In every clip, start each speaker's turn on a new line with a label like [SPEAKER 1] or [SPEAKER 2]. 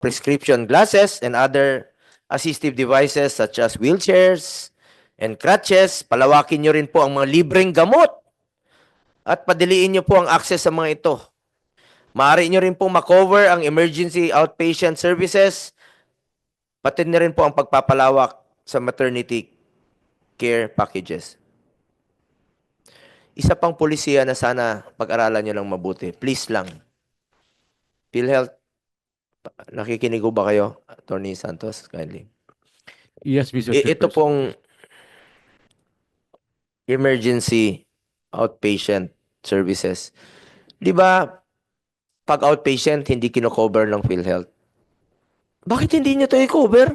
[SPEAKER 1] prescription glasses and other assistive devices such as wheelchairs and crutches. Palawakin nyo rin po ang mga libreng gamot at padiliin nyo po ang access sa mga ito. Maaari nyo rin po makover ang emergency outpatient services, pati na rin po ang pagpapalawak sa maternity care packages. Isa pang polisiya na sana pag-aralan nyo lang mabuti. Please lang. PhilHealth, nakikinig ba kayo, Attorney Santos? Kindly.
[SPEAKER 2] Yes, Mr.
[SPEAKER 1] Ito
[SPEAKER 2] Chairperson.
[SPEAKER 1] pong emergency outpatient services. Di ba, pag outpatient, hindi kino-cover ng PhilHealth? Bakit hindi nyo ito i-cover?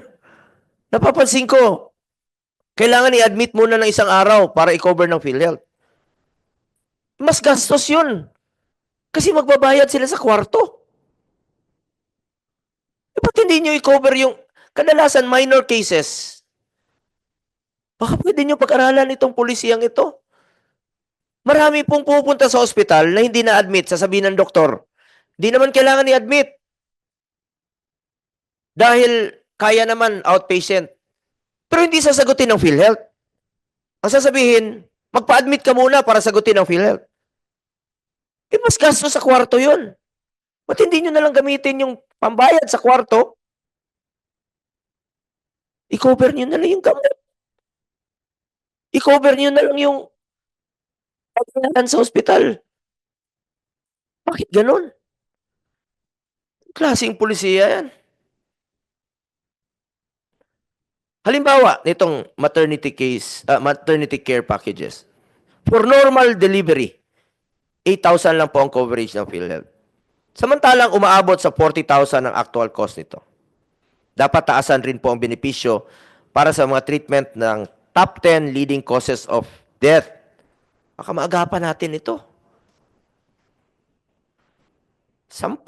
[SPEAKER 1] Napapansin ko, kailangan i-admit muna ng isang araw para i-cover ng PhilHealth. Mas gastos yun. Kasi magbabayad sila sa kwarto. Ba't hindi nyo i-cover yung kadalasan minor cases? Baka pwede nyo pag-aralan itong pulisiyang ito. Marami pong pupunta sa ospital na hindi na-admit, sasabihin ng doktor. Di naman kailangan i-admit. Dahil kaya naman outpatient. Pero hindi sasagutin ng PhilHealth. Ang sasabihin, magpa-admit ka muna para sagutin ng PhilHealth. Mas gasto sa kwarto yun. Ba't hindi nyo nalang gamitin yung pambayad sa kwarto? I-cover nyo na lang yung gamot. I-cover nyo na lang yung pagkalan sa ospital. Bakit ganun? Klaseng pulisiya yan. Halimbawa, nitong maternity care packages. For normal delivery, 8,000 lang po ang coverage ng PhilHealth. Samantalang umaabot sa 40,000 ang actual cost nito. Dapat taasan rin po ang benepisyo para sa mga treatment ng top 10 leading causes of death. Baka maagapan natin ito. 10.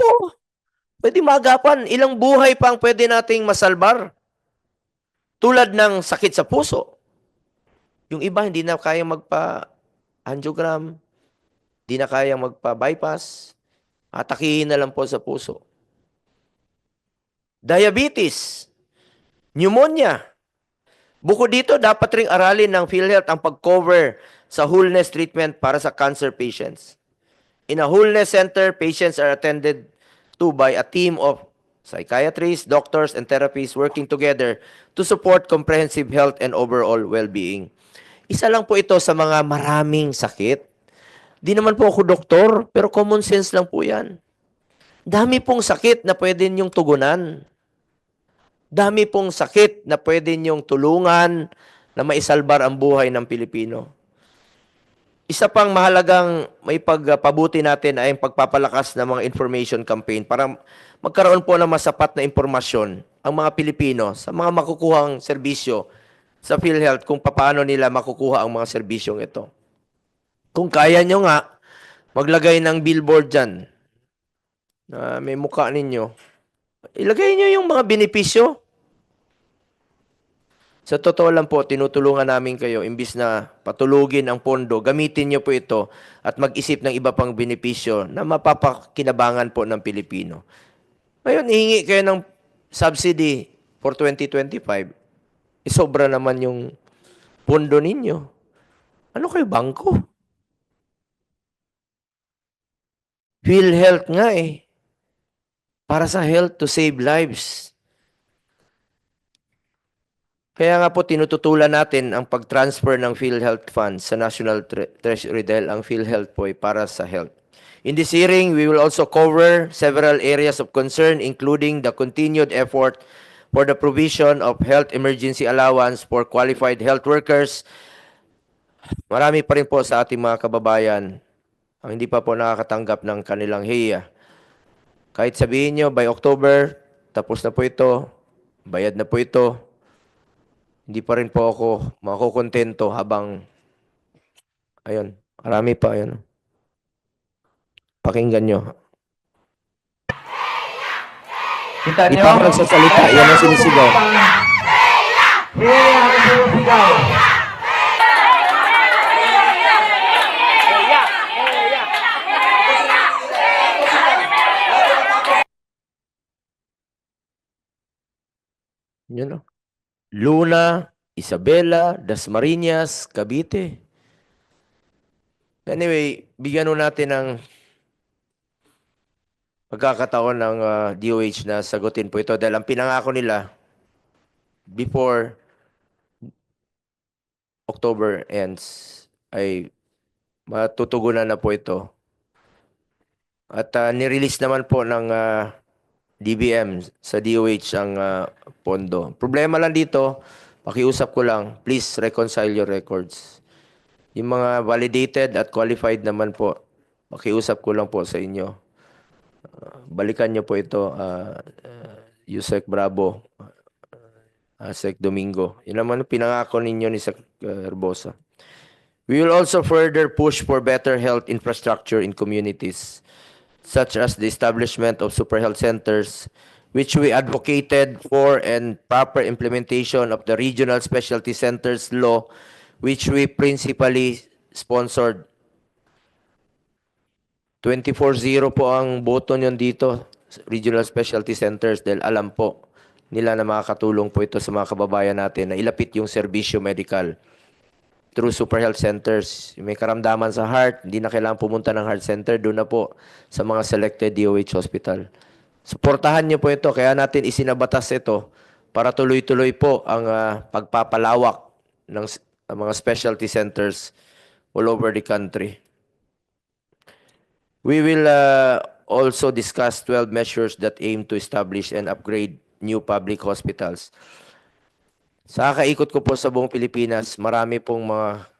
[SPEAKER 1] Pwede maagapan. Ilang buhay pang pwede nating masalbar. Tulad ng sakit sa puso. Yung iba hindi na kayang magpa-angiogram, hindi na kayang magpa-bypass, atakihin na lang po sa puso. Diabetes, pneumonia. Bukod dito, dapat ring aralin ng PhilHealth ang pag-cover sa wholeness treatment para sa cancer patients. In a wholeness center, patients are attended to by a team of psychiatrists, doctors, and therapists working together to support comprehensive health and overall well-being. Isa lang po ito sa mga maraming sakit. Di naman po ako doktor, pero common sense lang po yan. Dami pong sakit na pwede niyong tugunan. Dami pong sakit na pwede niyong tulungan na maisalbar ang buhay ng Pilipino. Isa pang mahalagang may pagpabuti natin ay ang pagpapalakas ng mga information campaign para magkaroon po ng masapat na impormasyon ang mga Pilipino sa mga makukuhang serbisyo sa PhilHealth kung paano nila makukuha ang mga serbisyong ito. Kung kaya nyo nga, maglagay ng billboard dyan na may mukha ninyo. Ilagay nyo yung mga benepisyo. Sa totoo lang po, tinutulungan namin kayo, imbis na patulugin ang pondo, gamitin nyo po ito at mag-isip ng iba pang benepisyo na mapapakinabangan po ng Pilipino. Ngayon, ihingi kayo ng subsidy for 2025. Sobra naman yung pondo ninyo. Ano kayo, bangko? PhilHealth nga eh. Para sa health to save lives. Kaya nga po tinututulan natin ang pag-transfer ng PhilHealth funds sa National Treasury dahil ang PhilHealth po ay para sa health. In this hearing, we will also cover several areas of concern including the continued effort for the provision of health emergency allowance for qualified health workers. Marami pa rin po sa ating mga kababayan ang hindi pa po nakakatanggap ng kanilang HIA. Kahit sabihin nyo, by October, tapos na po ito, bayad na po ito, hindi pa rin po ako makukontento habang, ayun, marami pa, ayun. Pakinggan nyo.
[SPEAKER 3] Kita
[SPEAKER 1] Di
[SPEAKER 3] nyo?
[SPEAKER 1] pa ako nagsasalita, yan ang sinisigaw.
[SPEAKER 3] Yan ang sinisigaw.
[SPEAKER 1] You know? Luna, Isabela, Dasmariñas, Cavite. Anyway, bigyan nun natin ng pagkakataon ng DOH na sagutin po ito dahil ang pinangako nila before October ends ay matutugunan na po ito. At nirelease naman po ng DBM sa DOH ang pondo. Problema lang dito, pakiusap ko lang, please reconcile your records. Yung mga validated at qualified naman po, pakiusap ko lang po sa inyo. Balikan nyo po ito, Yusek Bravo, Sec Domingo. Yun naman ang pinangako ninyo ni Sec Herbosa. We will also further push for better health infrastructure in communities, such as the establishment of super health centers, which we advocated for, and proper implementation of the regional specialty centers law, which we principally sponsored. 24-0 po ang boto nyo dito, regional specialty centers, dahil alam po nila na makakatulong po ito sa mga kababayan natin na ilapit yung serbisyo medical through super health centers. May karamdaman sa heart, hindi na kailangan pumunta ng heart center, doon na po sa mga selected DOH hospital. Suportahan niyo po ito, kaya natin isinabatas ito para tuloy-tuloy po ang pagpapalawak ng mga specialty centers all over the country. We will also discuss 12 measures that aim to establish and upgrade new public hospitals. Sa kaikot ko po sa buong Pilipinas, marami pong mga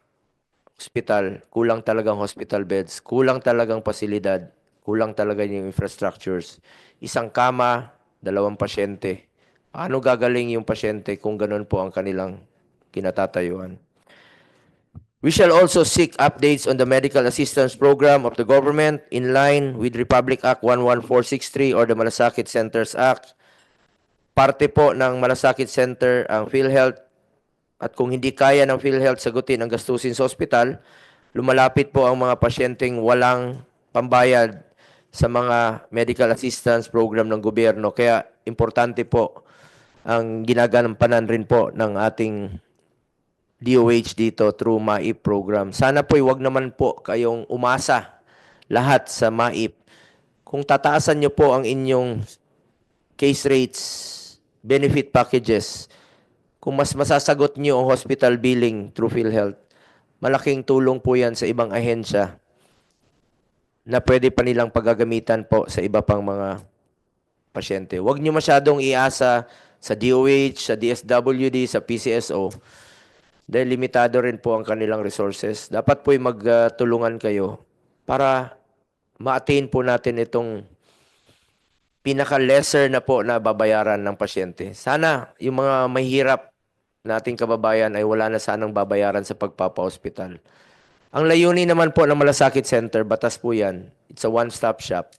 [SPEAKER 1] hospital, kulang talagang hospital beds, kulang talagang pasilidad, kulang talaga yung infrastructures. Isang kama, 2 pasyente. Paano gagaling yung pasyente kung ganun po ang kanilang kinatatayuan? We shall also seek updates on the medical assistance program of the government in line with Republic Act 11463 or the Malasakit Centers Act. Parte po ng Malasakit Center ang PhilHealth, at kung hindi kaya ng PhilHealth sagutin ang gastusin sa ospital, lumalapit po ang mga pasyenteng walang pambayad sa mga medical assistance program ng gobyerno. Kaya importante po ang ginagampanan rin po ng ating DOH dito through MAIP program. Sana po'y wag naman po kayong umasa lahat sa MAIP. Kung tataasan nyo po ang inyong case rates, benefit packages, kung mas masasagot nyo ang hospital billing through PhilHealth, malaking tulong po yan sa ibang ahensya na pwede pa nilang paggagamitan po sa iba pang mga pasyente. Huwag nyo masyadong iasa sa DOH, sa DSWD, sa PCSO, dahil limitado rin po ang kanilang resources. Dapat po'y magtulungan kayo para ma-attain po natin itong pinaka-lesser na po na babayaran ng pasyente. Sana yung mga mahirap nating kababayan ay wala na sanang babayaran sa pagpapa-hospital. Ang layunin naman po ng Malasakit Center, batas po yan. It's a one-stop shop.